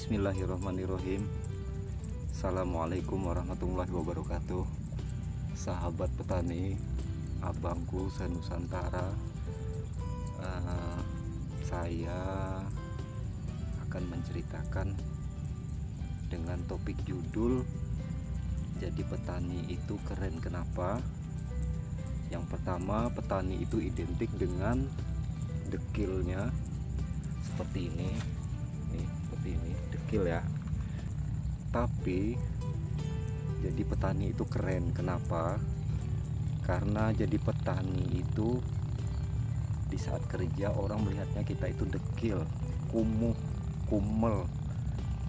Bismillahirrahmanirrahim. Assalamualaikum warahmatullahi wabarakatuh. Sahabat petani, abangku se-Nusantara, saya akan menceritakan dengan topik judul jadi petani itu keren kenapa. Yang pertama, petani itu identik dengan dekilnya seperti ini. Seperti ini dekil ya. Tapi jadi petani itu keren kenapa? Karena jadi petani itu di saat kerja orang melihatnya kita itu dekil, kumuh, kumel,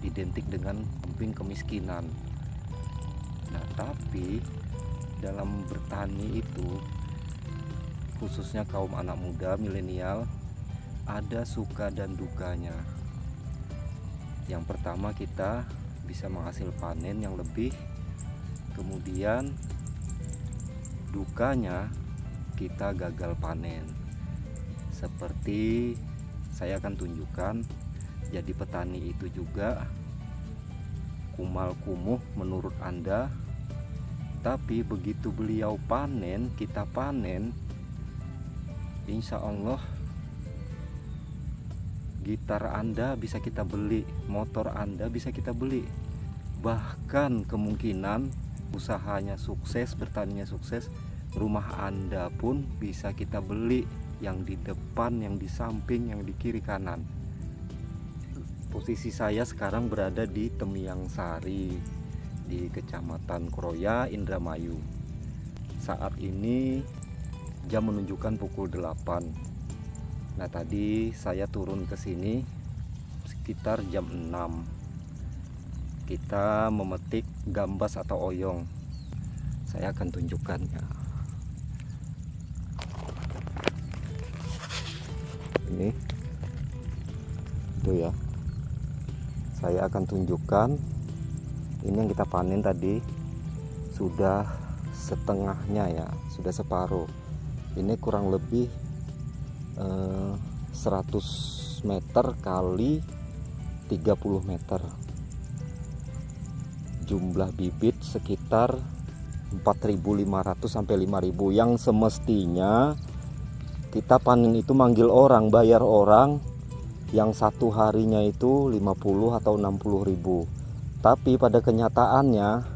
identik dengan keping kemiskinan. Nah, tapi dalam bertani itu khususnya kaum anak muda milenial ada suka dan dukanya. Yang pertama, kita bisa menghasil panen yang lebih. Kemudian dukanya kita gagal panen. Seperti saya akan tunjukkan, jadi petani itu juga kumal kumuh menurut Anda, tapi begitu beliau panen, kita panen, insya Allah gitar Anda bisa kita beli, motor Anda bisa kita beli, bahkan kemungkinan usahanya sukses, bertaninya sukses, rumah Anda pun bisa kita beli, yang di depan, yang di samping, yang di kiri kanan. Posisi saya sekarang berada di Temiyang Sari, di Kecamatan Kroya, Indramayu. Saat ini jam menunjukkan pukul 8. Nah, tadi saya turun ke sini sekitar jam 6. Kita memetik gambas atau oyong. Saya akan tunjukkan ya. Ini itu ya. Saya akan tunjukkan ini yang kita panen tadi sudah setengahnya ya, sudah separuh. Ini kurang lebih 100 meter kali 30 meter. Jumlah bibit sekitar 4.500 sampai 5.000, yang semestinya kita panen itu manggil orang, bayar orang yang satu harinya itu 50 atau 60.000. Tapi pada kenyataannya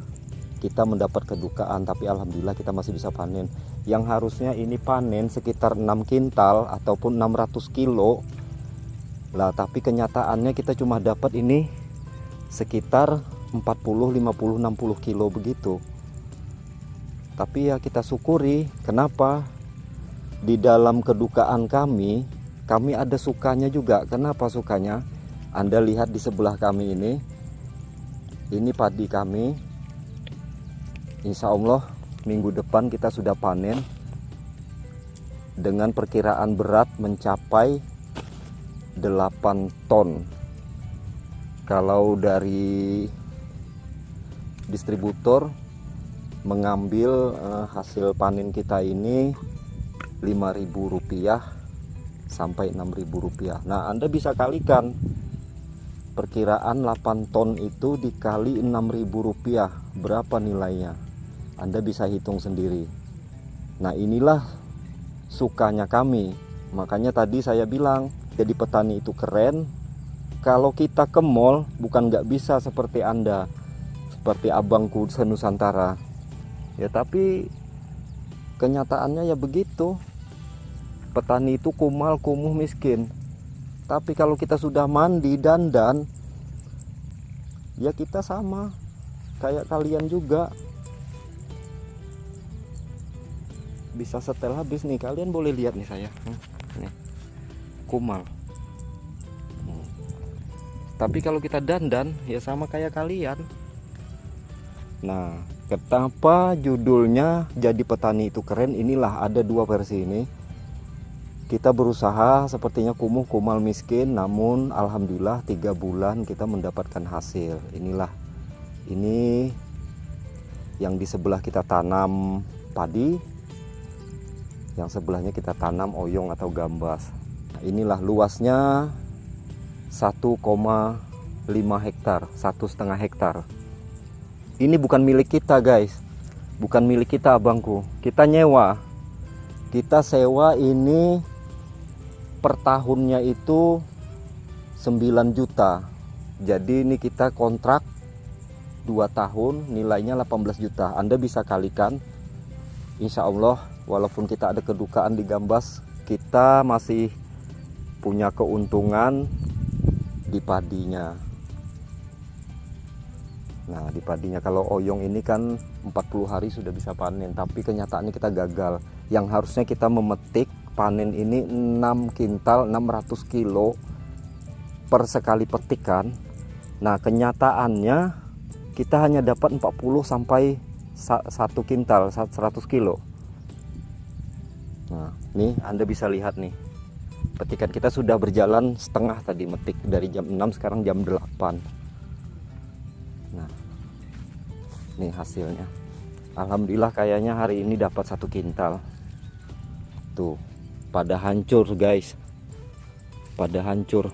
kita mendapat kedukaan, tapi alhamdulillah kita masih bisa panen. Yang harusnya ini panen sekitar 6 kintal ataupun 600 kilo lah, tapi kenyataannya kita cuma dapat ini sekitar 40, 50, 60 kilo begitu. Tapi ya kita syukuri. Kenapa? Di dalam kedukaan kami ada sukanya juga. Kenapa sukanya? Anda lihat di sebelah kami ini padi kami. Insya Allah minggu depan kita sudah panen dengan perkiraan berat mencapai 8 ton. Kalau dari distributor mengambil hasil panen kita ini Rp5.000 sampai Rp6.000. Nah, Anda bisa kalikan perkiraan 8 ton itu dikali Rp6.000 berapa nilainya. Anda bisa hitung sendiri. Nah, inilah sukanya kami. Makanya tadi saya bilang jadi petani itu keren. Kalau kita ke mall bukan nggak bisa seperti Anda, seperti abangku se-Nusantara ya, tapi kenyataannya ya begitu. Petani itu kumal kumuh miskin. Tapi kalau kita sudah mandi dandan, ya kita sama kayak kalian juga. Bisa setel habis nih, kalian boleh lihat nih saya nih, kumal. Tapi kalau kita dandan ya sama kayak kalian. Nah, kenapa judulnya jadi petani itu keren? Inilah ada dua versi ini. Kita berusaha sepertinya kumuh, kumal, miskin, namun alhamdulillah 3 bulan kita mendapatkan hasil. Inilah, ini yang di sebelah kita tanam padi, yang sebelahnya kita tanam oyong atau gambas. Nah, inilah luasnya 1,5 hektar, 1,5 hektar. Ini bukan milik kita guys, bukan milik kita abangku, kita nyewa, kita sewa. Ini per tahunnya itu 9 juta. Jadi ini kita kontrak 2 tahun, nilainya 18 juta. Anda bisa kalikan. Insya Allah walaupun kita ada kedukaan di Gambas, kita masih punya keuntungan di padinya. Nah di padinya, kalau oyong ini kan 40 hari sudah bisa panen, tapi kenyataannya kita gagal. Yang harusnya kita memetik panen ini 6 kintal 600 kilo per sekali petikan. Nah kenyataannya kita hanya dapat 40 sampai 1 kintal 100 kilo. Nah nih Anda bisa lihat nih, petikan kita sudah berjalan setengah tadi metik, dari jam 6 sekarang jam 8. Nah nih hasilnya, alhamdulillah kayaknya hari ini dapat 1 kintal. Tuh pada hancur guys, pada hancur.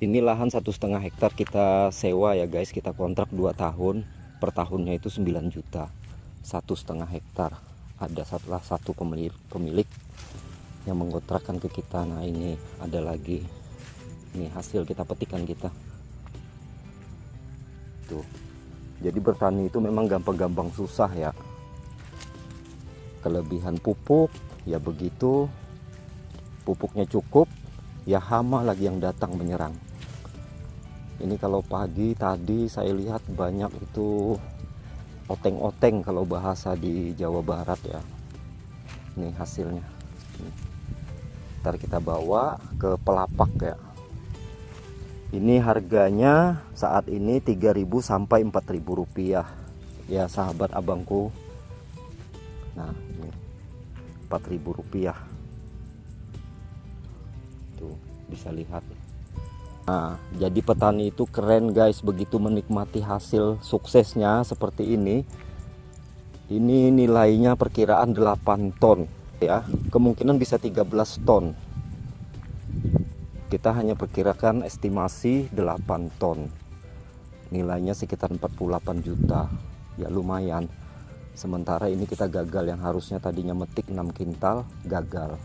Ini lahan 1,5 hektar kita sewa ya guys, kita kontrak 2 tahun, per tahunnya itu 9 juta. 1,5 hektar, ada salah satu pemilik yang mengontrakkan ke kita. Nah ini ada lagi, ini hasil kita petikan kita tuh. Jadi bertani itu memang gampang-gampang susah ya. Kelebihan pupuk ya begitu, pupuknya cukup ya hama lagi yang datang menyerang. Ini kalau pagi tadi saya lihat banyak itu oteng-oteng kalau bahasa di Jawa Barat ya. Ini hasilnya. Ntar kita bawa ke pelapak ya. Ini harganya saat ini 3.000 sampai 4.000 rupiah ya sahabat abangku. Nah ini 4.000 rupiah tuh, bisa lihat. Nah jadi petani itu keren guys, begitu menikmati hasil suksesnya seperti ini nilainya perkiraan 8 ton ya, kemungkinan bisa 13 ton. Kita hanya perkirakan estimasi 8 ton, nilainya sekitar 48 juta ya, lumayan. Sementara ini kita gagal, yang harusnya tadinya metik 6 kintal gagal.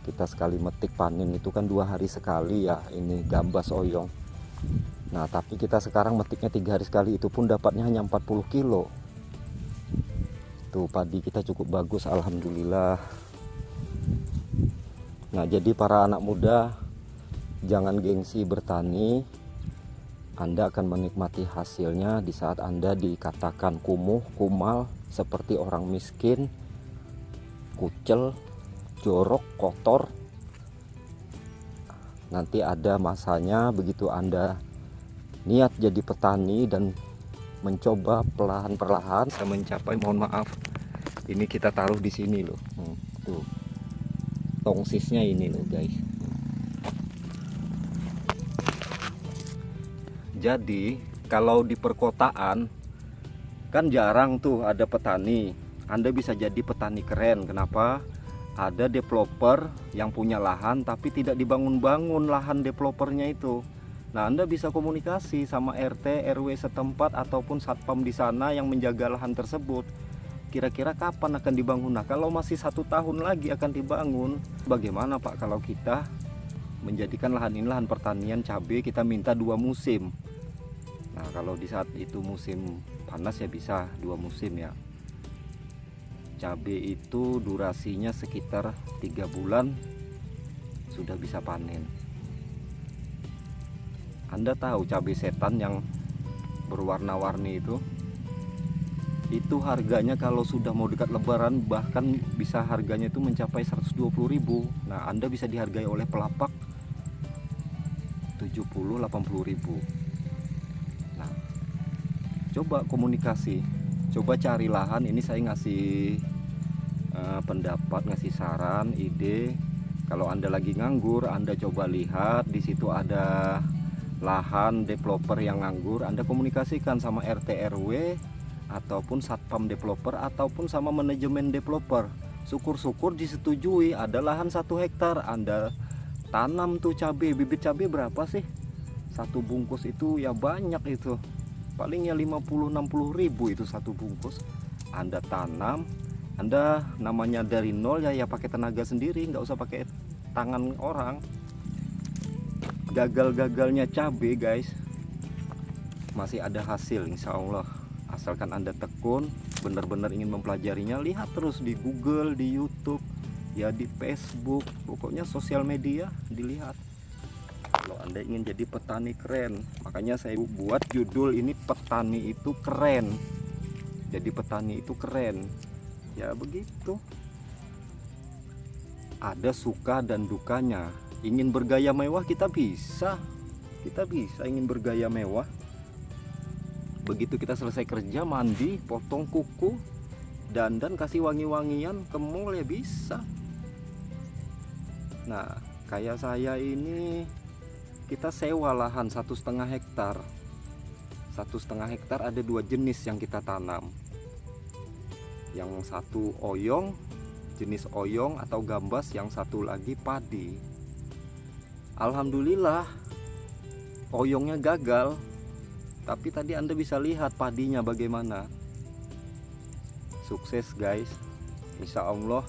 Kita sekali metik panen itu kan 2 hari sekali ya, ini Gambas oyong. Nah tapi kita sekarang metiknya 3 hari sekali, itu pun dapatnya hanya 40 kilo. Tuh padi kita cukup bagus alhamdulillah. Nah jadi para anak muda jangan gengsi bertani. Anda akan menikmati hasilnya di saat Anda dikatakan kumuh, kumal, seperti orang miskin, kucel, jorok, kotor. Nanti ada masanya begitu Anda niat jadi petani dan mencoba perlahan-perlahan saya mencapai, mohon maaf, ini kita taruh di sini loh. Tuh tongsisnya ini loh guys. Jadi kalau di perkotaan kan jarang tuh ada petani. Anda bisa jadi petani keren. Kenapa? Ada developer yang punya lahan tapi tidak dibangun-bangun lahan developernya itu. Nah Anda bisa komunikasi sama RT RW setempat ataupun satpam di sana yang menjaga lahan tersebut. Kira-kira kapan akan dibangun? Nah kalau masih 1 tahun lagi akan dibangun, bagaimana Pak kalau kita menjadikan lahan ini lahan pertanian cabai, kita minta 2 musim. Nah kalau di saat itu musim panas ya bisa 2 musim ya. Cabai itu durasinya sekitar 3 bulan sudah bisa panen. Anda tahu cabai setan yang berwarna-warni itu harganya kalau sudah mau dekat lebaran bahkan bisa harganya itu mencapai 120.000. Nah Anda bisa dihargai oleh pelapak 70-80.000. Nah coba komunikasi, coba cari lahan. Ini saya ngasih pendapat, ngasih saran, ide. Kalau Anda lagi nganggur, Anda coba lihat di situ ada lahan developer yang nganggur, Anda komunikasikan sama RT RW ataupun satpam developer ataupun sama manajemen developer. Syukur-syukur disetujui, ada lahan 1 hektar, Anda tanam tuh cabai. Bibit cabai berapa sih? Satu bungkus itu ya banyak itu. Paling ya 50-60 ribu itu satu bungkus. Anda tanam, Anda namanya dari nol ya pakai tenaga sendiri, nggak usah pakai tangan orang. Gagal-gagalnya cabai guys, masih ada hasil insya Allah. Asalkan Anda tekun, benar-benar ingin mempelajarinya, lihat terus di Google, di YouTube, ya di Facebook, pokoknya sosial media dilihat. Kalau Anda ingin jadi petani keren, makanya saya buat judul ini, petani itu keren. Jadi petani itu keren, ya begitu. Ada suka dan dukanya. Ingin bergaya mewah kita bisa ingin bergaya mewah. Begitu kita selesai kerja, mandi, potong kuku, dandan, kasih wangi-wangian ke mall ya bisa. Nah kayak saya ini, kita sewa lahan 1,5 hektar. 1,5 hektar ada 2 jenis yang kita tanam. Yang satu oyong, jenis oyong atau gambas, yang satu lagi padi. Alhamdulillah oyongnya gagal, tapi tadi Anda bisa lihat padinya bagaimana. Sukses guys, insya Allah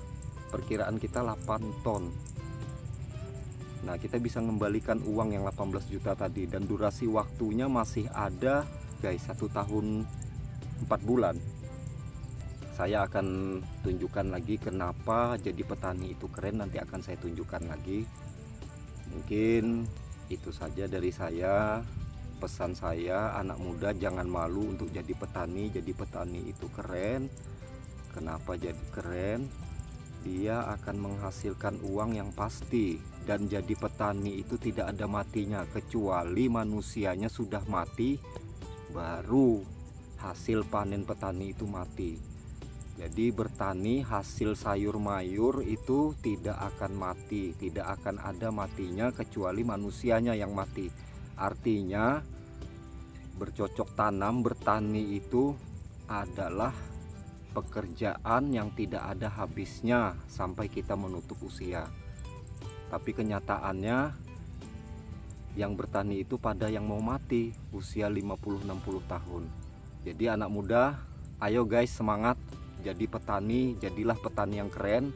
perkiraan kita 8 ton. Nah kita bisa mengembalikan uang yang 18 juta tadi, dan durasi waktunya masih ada guys, 1 tahun 4 bulan. Saya akan tunjukkan lagi kenapa jadi petani itu keren, nanti akan saya tunjukkan lagi. Mungkin itu saja dari saya. Pesan saya, anak muda jangan malu untuk jadi petani. Jadi petani itu keren. Kenapa jadi keren? Dia akan menghasilkan uang yang pasti. Dan jadi petani itu tidak ada matinya, kecuali manusianya sudah mati, baru hasil panen petani itu mati. Jadi bertani hasil sayur mayur itu tidak akan mati, tidak akan ada matinya kecuali manusianya yang mati. Artinya bercocok tanam, bertani itu adalah pekerjaan yang tidak ada habisnya sampai kita menutup usia. Tapi kenyataannya yang bertani itu pada yang mau mati usia 50-60 tahun. Jadi anak muda, ayo guys, semangat jadi petani, jadilah petani yang keren.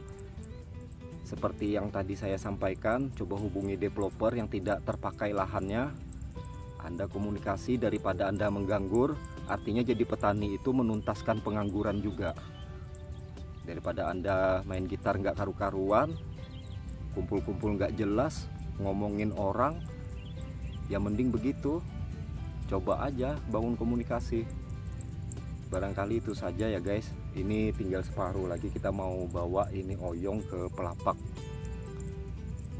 Seperti yang tadi saya sampaikan, coba hubungi developer yang tidak terpakai lahannya. Anda komunikasi daripada Anda mengganggur. Artinya jadi petani itu menuntaskan pengangguran juga. Daripada Anda main gitar nggak karu-karuan, kumpul-kumpul nggak jelas, ngomongin orang, ya mending begitu. Coba aja bangun komunikasi. Barangkali itu saja ya guys. Ini tinggal separuh lagi, kita mau bawa ini oyong ke Pelapak.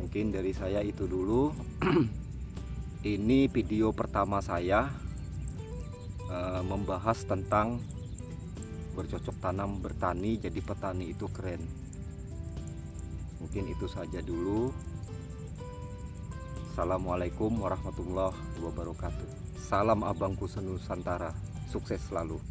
Mungkin dari saya itu dulu. Ini video pertama saya membahas tentang bercocok tanam, bertani, jadi petani itu keren. Mungkin itu saja dulu. Assalamualaikum warahmatullahi wabarakatuh. Salam abangku senusantara, sukses selalu.